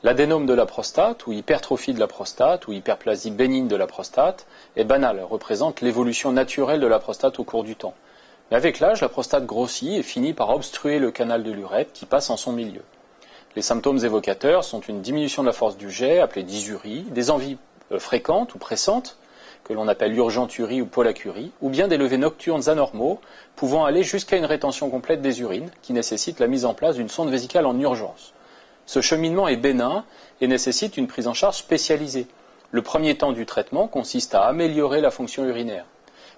L'adénome de la prostate, ou hypertrophie de la prostate, ou hyperplasie bénigne de la prostate, est banale, représente l'évolution naturelle de la prostate au cours du temps. Mais avec l'âge, la prostate grossit et finit par obstruer le canal de l'urètre qui passe en son milieu. Les symptômes évocateurs sont une diminution de la force du jet, appelée dysurie, des envies fréquentes ou pressantes, que l'on appelle urgenturie ou polacurie, ou bien des levées nocturnes anormaux, pouvant aller jusqu'à une rétention complète des urines, qui nécessite la mise en place d'une sonde vésicale en urgence. Ce cheminement est bénin et nécessite une prise en charge spécialisée. Le premier temps du traitement consiste à améliorer la fonction urinaire.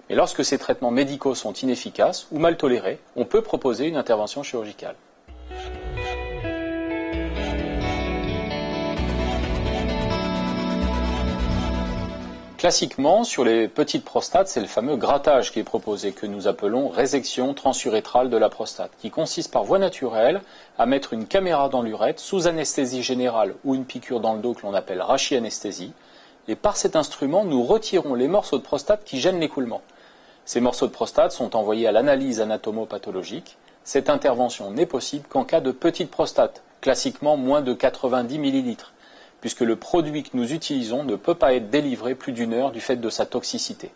Mais lorsque ces traitements médicaux sont inefficaces ou mal tolérés, on peut proposer une intervention chirurgicale. Classiquement, sur les petites prostates, c'est le fameux grattage qui est proposé, que nous appelons résection transurétrale de la prostate, qui consiste par voie naturelle à mettre une caméra dans l'urètre sous anesthésie générale ou une piqûre dans le dos que l'on appelle rachianesthésie, et par cet instrument, nous retirons les morceaux de prostate qui gênent l'écoulement. Ces morceaux de prostate sont envoyés à l'analyse anatomopathologique. Cette intervention n'est possible qu'en cas de petite prostate, classiquement moins de 90 ml. Puisque le produit que nous utilisons ne peut pas être délivré plus d'1 heure du fait de sa toxicité.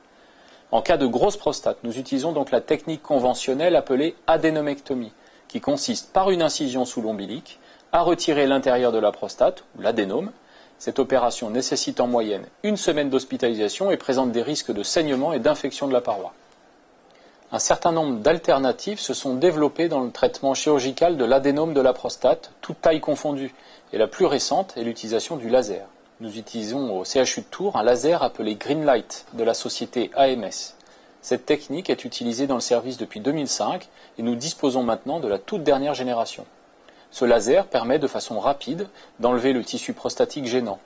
En cas de grosse prostate, nous utilisons donc la technique conventionnelle appelée adénomectomie, qui consiste par une incision sous l'ombilic à retirer l'intérieur de la prostate, ou l'adénome. Cette opération nécessite en moyenne 1 semaine d'hospitalisation et présente des risques de saignement et d'infection de la paroi. Un certain nombre d'alternatives se sont développées dans le traitement chirurgical de l'adénome de la prostate, toutes tailles confondues, et la plus récente est l'utilisation du laser. Nous utilisons au CHU de Tours un laser appelé Greenlight de la société AMS. Cette technique est utilisée dans le service depuis 2005 et nous disposons maintenant de la toute dernière génération. Ce laser permet de façon rapide d'enlever le tissu prostatique gênant.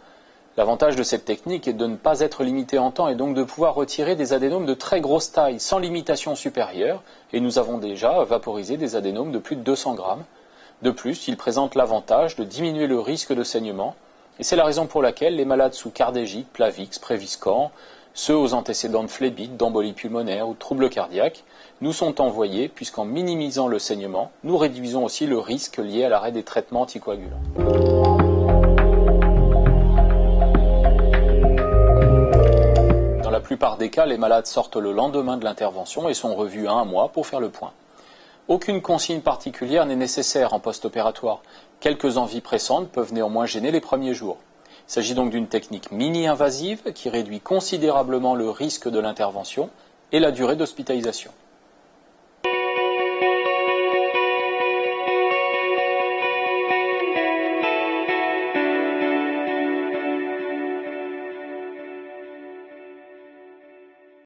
L'avantage de cette technique est de ne pas être limité en temps et donc de pouvoir retirer des adénomes de très grosse taille, sans limitation supérieure, et nous avons déjà vaporisé des adénomes de plus de 200 grammes. De plus, il présente l'avantage de diminuer le risque de saignement, et c'est la raison pour laquelle les malades sous cardégique, Plavix, Préviscan, ceux aux antécédents de phlébite, d'embolie pulmonaire ou de troubles cardiaques, nous sont envoyés, puisqu'en minimisant le saignement, nous réduisons aussi le risque lié à l'arrêt des traitements anticoagulants. Dans la plupart des cas, les malades sortent le lendemain de l'intervention et sont revus à 1 mois pour faire le point. Aucune consigne particulière n'est nécessaire en post-opératoire. Quelques envies pressantes peuvent néanmoins gêner les premiers jours. Il s'agit donc d'une technique mini-invasive qui réduit considérablement le risque de l'intervention et la durée d'hospitalisation.